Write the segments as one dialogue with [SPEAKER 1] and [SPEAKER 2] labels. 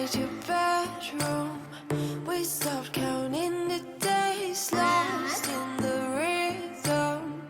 [SPEAKER 1] inside your bedroom. We stopped counting the days, lost in the rhythm.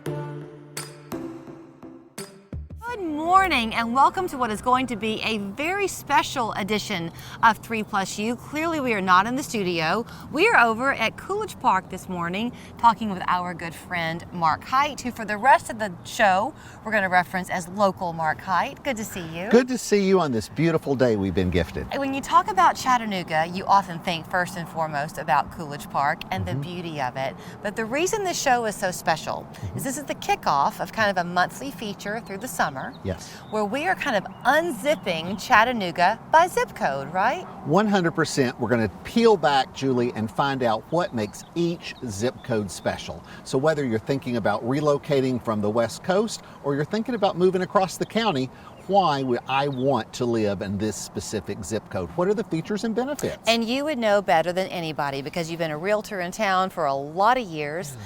[SPEAKER 2] Good morning and welcome to what is going to be a very special edition of 3+U. Clearly we are not in the studio. We are over at Coolidge Park this morning talking with our good friend Mark Height, who for the rest of the show we're going to reference as local Mark Height. Good to see you.
[SPEAKER 3] Good to see you on this beautiful day we've been gifted.
[SPEAKER 2] When you talk about Chattanooga, you often think first and foremost about Coolidge Park and the beauty of it. But the reason this show is so special is this is the kickoff of kind of a monthly feature through the summer.
[SPEAKER 3] Yes.
[SPEAKER 2] Where we are kind of unzipping Chattanooga by zip code, right?
[SPEAKER 3] 100%. We're going to peel back, Julie, and find out what makes each zip code special. So whether you're thinking about relocating from the West Coast or you're thinking about moving across the county, why would I want to live in this specific zip code? What are the features and benefits?
[SPEAKER 2] And you would know better than anybody because you've been a realtor in town for a lot of years,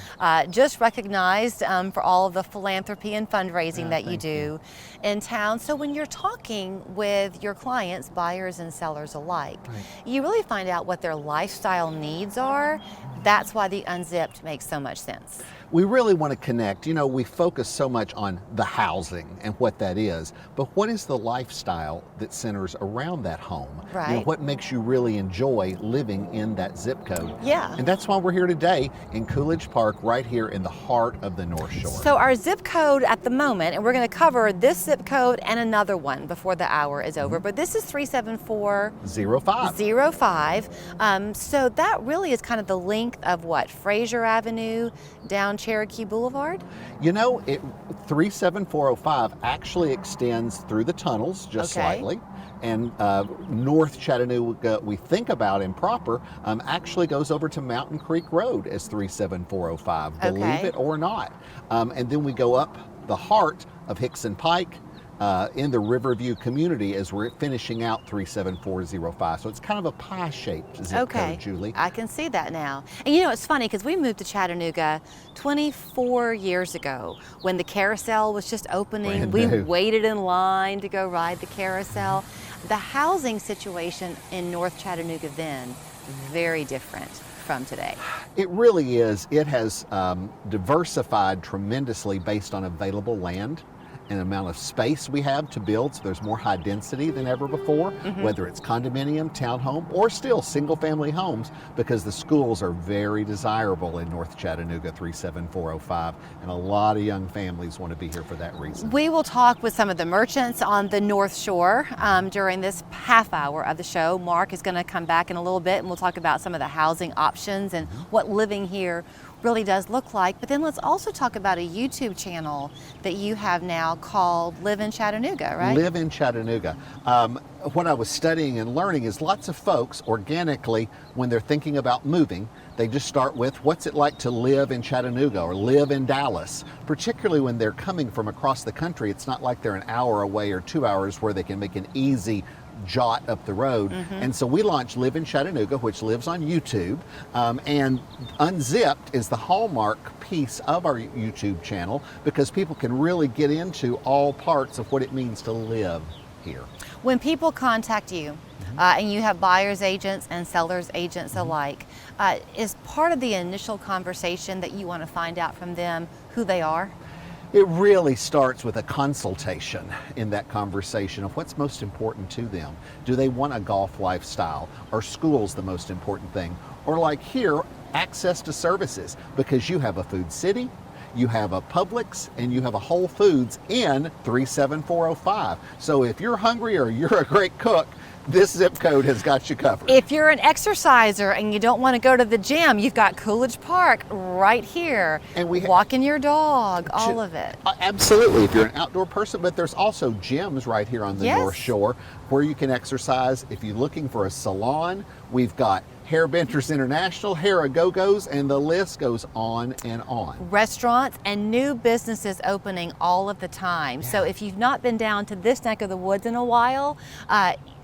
[SPEAKER 2] just recognized for all of the philanthropy and fundraising that you do in town. So when you're talking with your clients, buyers and sellers alike, you really find out what their lifestyle needs are. That's why the Unzipped makes so much sense.
[SPEAKER 3] We really want to connect. You know, we focus so much on the housing and what that is, but what is the lifestyle that centers around that home?
[SPEAKER 2] Right.
[SPEAKER 3] You know, what makes you really enjoy living in that zip code?
[SPEAKER 2] Yeah.
[SPEAKER 3] And that's why we're here today in Coolidge Park, right here in the heart of the North Shore.
[SPEAKER 2] So our zip code at the moment, and we're going to cover this zip code and another one before the hour is over, but this is 37405. So that really is kind of the length of what? Fraser Avenue down Cherokee Boulevard?
[SPEAKER 3] You know, 37405 actually extends through the tunnels just slightly. And North Chattanooga, we think about improper, actually goes over to Mountain Creek Road as 37405, believe it or not. And then we go up the heart of Hickson Pike in the Riverview community as we're finishing out 37405. So it's kind of a pie-shaped zip code, Julie.
[SPEAKER 2] I can see that now. And you know, it's funny because we moved to Chattanooga 24 years ago when the carousel was just opening. We waited in line to go ride the carousel. The housing situation in North Chattanooga then, very different from today.
[SPEAKER 3] It really is. It has diversified tremendously based on available land and amount of space we have to build, so there's more high density than ever before, whether it's condominium, townhome, or still single family homes, because the schools are very desirable in North Chattanooga 37405, and a lot of young families want to be here for that reason.
[SPEAKER 2] We will talk with some of the merchants on the North Shore during this half hour of the show. Mark is going to come back in a little bit and we'll talk about some of the housing options and what living here really does look like. But then let's also talk about a YouTube channel that you have now called Live in Chattanooga, right?
[SPEAKER 3] Live in Chattanooga. What I was studying and learning is lots of folks organically, when they're thinking about moving, they just start with what's it like to live in Chattanooga or live in Dallas. Particularly when they're coming from across the country, it's not like they're an hour away or 2 hours where they can make an easy jot up the road. And so we launched Live in Chattanooga, which lives on YouTube, and Unzipped is the hallmark piece of our YouTube channel because people can really get into all parts of what it means to live here.
[SPEAKER 2] When people contact you, and you have buyers agents and sellers agents alike, is part of the initial conversation that you want to find out from them who they are?
[SPEAKER 3] It really starts with a consultation in that conversation of what's most important to them. Do they want a golf lifestyle? Are schools the most important thing? Or like here, access to services, because you have a Food City, you have a Publix, and you have a Whole Foods in 37405. So if you're hungry or you're a great cook, this zip code has got you covered.
[SPEAKER 2] If you're an exerciser and you don't want to go to the gym, you've got Coolidge Park right here.
[SPEAKER 3] And we
[SPEAKER 2] walking your dog, all of it.
[SPEAKER 3] Absolutely, if you're an outdoor person, but there's also gyms right here on the North Shore where you can exercise. If you're looking for a salon, we've got Hairbenders International, Hair A Go-Go's, and the list goes on and on.
[SPEAKER 2] Restaurants and new businesses opening all of the time. So if you've not been down to this neck of the woods in a while,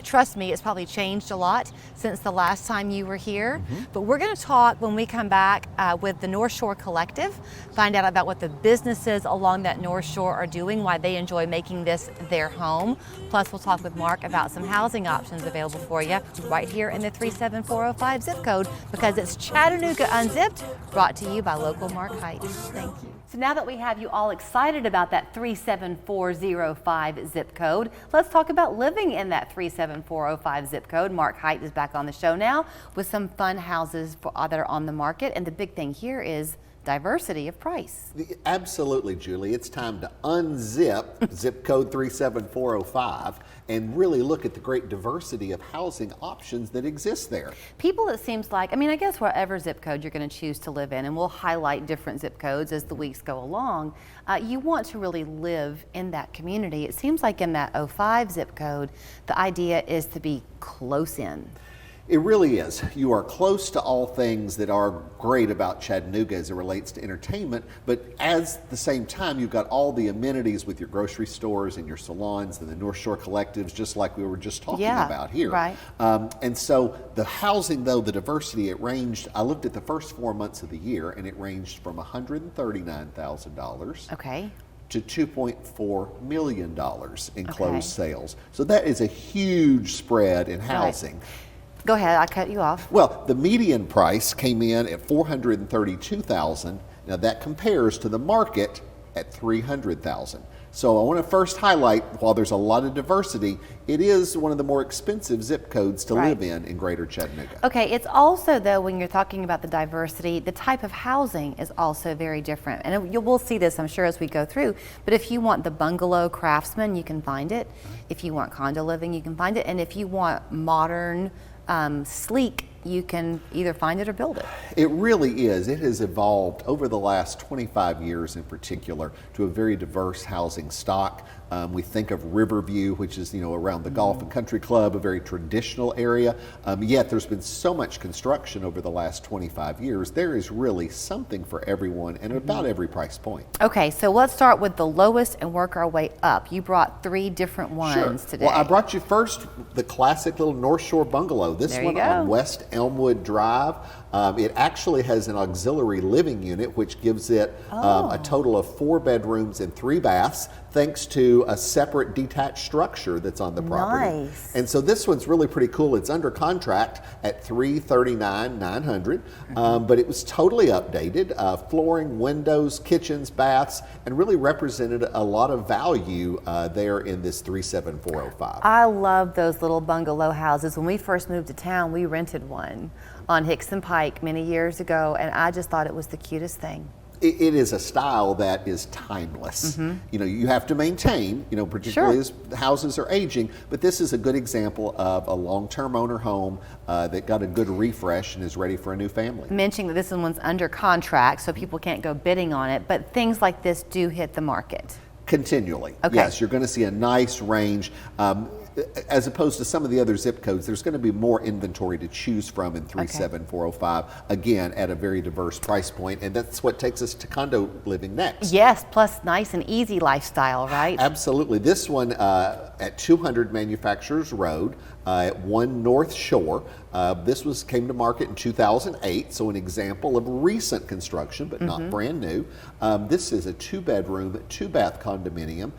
[SPEAKER 2] trust me, it's probably changed a lot since the last time you were here. But we're going to talk when we come back with the North Shore Collective, find out about what the businesses along that North Shore are doing, why they enjoy making this their home. Plus, we'll talk with Mark about some housing options available for you right here in the 37405 zip code, because it's Chattanooga Unzipped, brought to you by local Mark Height. Thank you. So now that we have you all excited about that 37405 zip code, let's talk about living in that 37405 zip code. Mark Height is back on the show now with some fun houses that are on the market. And the big thing here is diversity of price.
[SPEAKER 3] Absolutely, Julie. It's time to unzip zip code 37405 and really look at the great diversity of housing options that exist there.
[SPEAKER 2] People, it seems like, I mean, I guess whatever zip code you're going to choose to live in, and we'll highlight different zip codes as the weeks go along, you want to really live in that community. It seems like in that 05 zip code, the idea is to be close in.
[SPEAKER 3] It really is. You are close to all things that are great about Chattanooga as it relates to entertainment, but at the same time, you've got all the amenities with your grocery stores and your salons and the North Shore Collectives, just like we were just talking about here.
[SPEAKER 2] Right.
[SPEAKER 3] And so the housing, though, the diversity, it ranged, I looked at the first 4 months of the year, and it ranged from $139,000
[SPEAKER 2] Okay.
[SPEAKER 3] to $2.4 million in closed
[SPEAKER 2] Okay.
[SPEAKER 3] sales. So that is a huge spread in housing.
[SPEAKER 2] Go ahead, I cut you off.
[SPEAKER 3] Well, the median price came in at $432,000. Now that compares to the market at $300,000. So I want to first highlight, while there's a lot of diversity, it is one of the more expensive zip codes to live in Greater Chattanooga.
[SPEAKER 2] Okay, it's also, though, when you're talking about the diversity, the type of housing is also very different. And we'll see this, I'm sure, as we go through. But if you want the bungalow craftsman, you can find it. If you want condo living, you can find it. And if you want modern, sleek, you can either find it or build it.
[SPEAKER 3] It really is. It has evolved over the last 25 years in particular to a very diverse housing stock. We think of Riverview, which is, around the Golf and Country Club, a very traditional area. Yet there's been so much construction over the last 25 years. There is really something for everyone and about every price point.
[SPEAKER 2] Okay, so let's start with the lowest and work our way up. You brought 3 different ones today.
[SPEAKER 3] Well, I brought you first the classic little North Shore bungalow. This one on West Elmwood Drive. It actually has an auxiliary living unit, which gives it a total of 4 bedrooms and 3 baths, thanks to a separate detached structure that's on the property.
[SPEAKER 2] Nice.
[SPEAKER 3] And so this one's really pretty cool. It's under contract at $339,900, but it was totally updated. Flooring, windows, kitchens, baths, and really represented a lot of value there in this 37405.
[SPEAKER 2] I love those little bungalow houses. When we first moved to town, we rented one on Hickson Pike many years ago, and I just thought it was the cutest thing.
[SPEAKER 3] It is a style that is timeless. You have to maintain, particularly as houses are aging, but this is a good example of a long-term owner home that got a good refresh and is ready for a new family.
[SPEAKER 2] Mentioning that this one's under contract, so people can't go bidding on it, but things like this do hit the market.
[SPEAKER 3] Continually.
[SPEAKER 2] Okay.
[SPEAKER 3] Yes, you're going to see a nice range. As opposed to some of the other zip codes, there's going to be more inventory to choose from in 37405, again, at a very diverse price point, and that's what takes us to condo living next.
[SPEAKER 2] Yes, plus nice and easy lifestyle, right?
[SPEAKER 3] Absolutely. This one at 200 Manufacturers Road at 1 North Shore. This came to market in 2008, so an example of recent construction, but not brand new. This is a 2-bedroom, 2-bath condominium,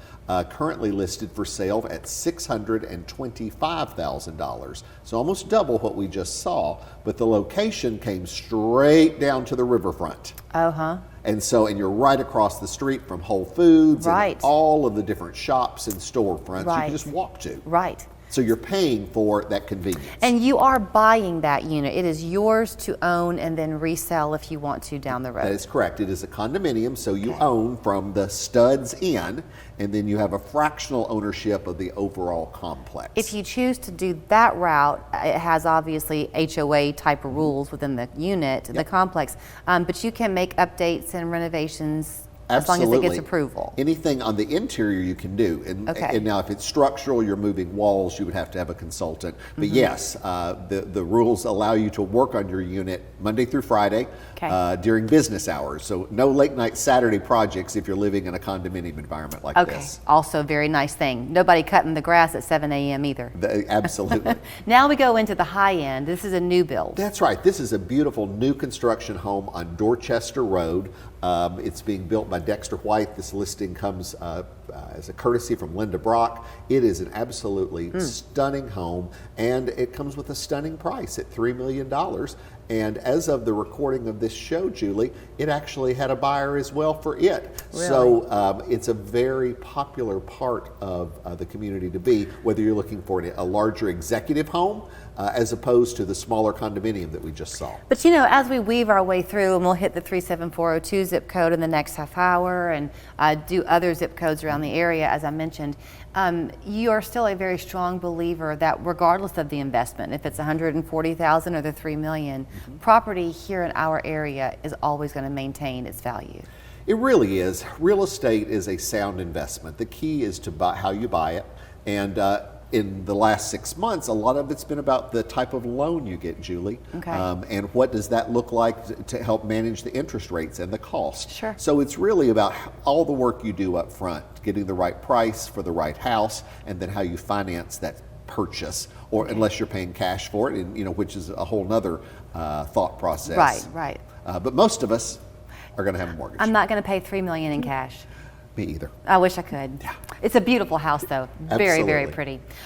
[SPEAKER 3] currently listed for sale at $625,000. So almost double what we just saw, but the location came straight down to the riverfront. And you're right across the street from Whole Foods and all of the different shops and storefronts you can just walk to. So you're paying for that convenience.
[SPEAKER 2] And you are buying that unit. It is yours to own and then resell if you want to down the road.
[SPEAKER 3] That is correct. It is a condominium, so you own from the studs in, and then you have a fractional ownership of the overall complex.
[SPEAKER 2] If you choose to do that route, it has obviously HOA type of rules within the unit, the complex, but you can make updates and renovations as long as it gets
[SPEAKER 3] Absolutely.
[SPEAKER 2] approval.
[SPEAKER 3] Anything on the interior you can do.
[SPEAKER 2] Okay.
[SPEAKER 3] And now if it's structural, you're moving walls, you would have to have a consultant. But yes, the rules allow you to work on your unit Monday through Friday
[SPEAKER 2] Okay.
[SPEAKER 3] during business hours. So no late night Saturday projects if you're living in a condominium environment like
[SPEAKER 2] Okay,
[SPEAKER 3] this.
[SPEAKER 2] also a very nice thing. Nobody cutting the grass at 7 a.m. either.
[SPEAKER 3] Absolutely.
[SPEAKER 2] Now we go into the high end. This is a new build.
[SPEAKER 3] That's right. This is a beautiful new construction home on Dorchester Road. It's being built by Dexter White. This listing comes as a courtesy from Linda Brock. It is an absolutely stunning home, and it comes with a stunning price at $3 million. And as of the recording of this show, Julie, it actually had a buyer as well for it.
[SPEAKER 2] Really?
[SPEAKER 3] So it's a very popular part of the community to be, whether you're looking for a larger executive home as opposed to the smaller condominium that we just saw.
[SPEAKER 2] But you know, as we weave our way through, and we'll hit the 37402 zip code in the next half hour and do other zip codes around the area, as I mentioned, you are still a very strong believer that regardless of the investment, if it's $140,000 or the $3 million, property here in our area is always going to maintain its value.
[SPEAKER 3] It really is. Real estate is a sound investment. The key is to buy how you buy it. And in the last 6 months, a lot of it's been about the type of loan you get, Julie.
[SPEAKER 2] Okay.
[SPEAKER 3] And what does that look like to help manage the interest rates and the cost.
[SPEAKER 2] Sure.
[SPEAKER 3] So it's really about all the work you do up front, getting the right price for the right house, and then how you finance that purchase, or unless you're paying cash for it, and which is a whole nother thought process.
[SPEAKER 2] Right.
[SPEAKER 3] But most of us are going to have a mortgage.
[SPEAKER 2] I'm not going to pay $3 million in cash.
[SPEAKER 3] Me either.
[SPEAKER 2] I wish I could.
[SPEAKER 3] Yeah.
[SPEAKER 2] It's a beautiful house, though. Very, very
[SPEAKER 3] Absolutely.
[SPEAKER 2] pretty.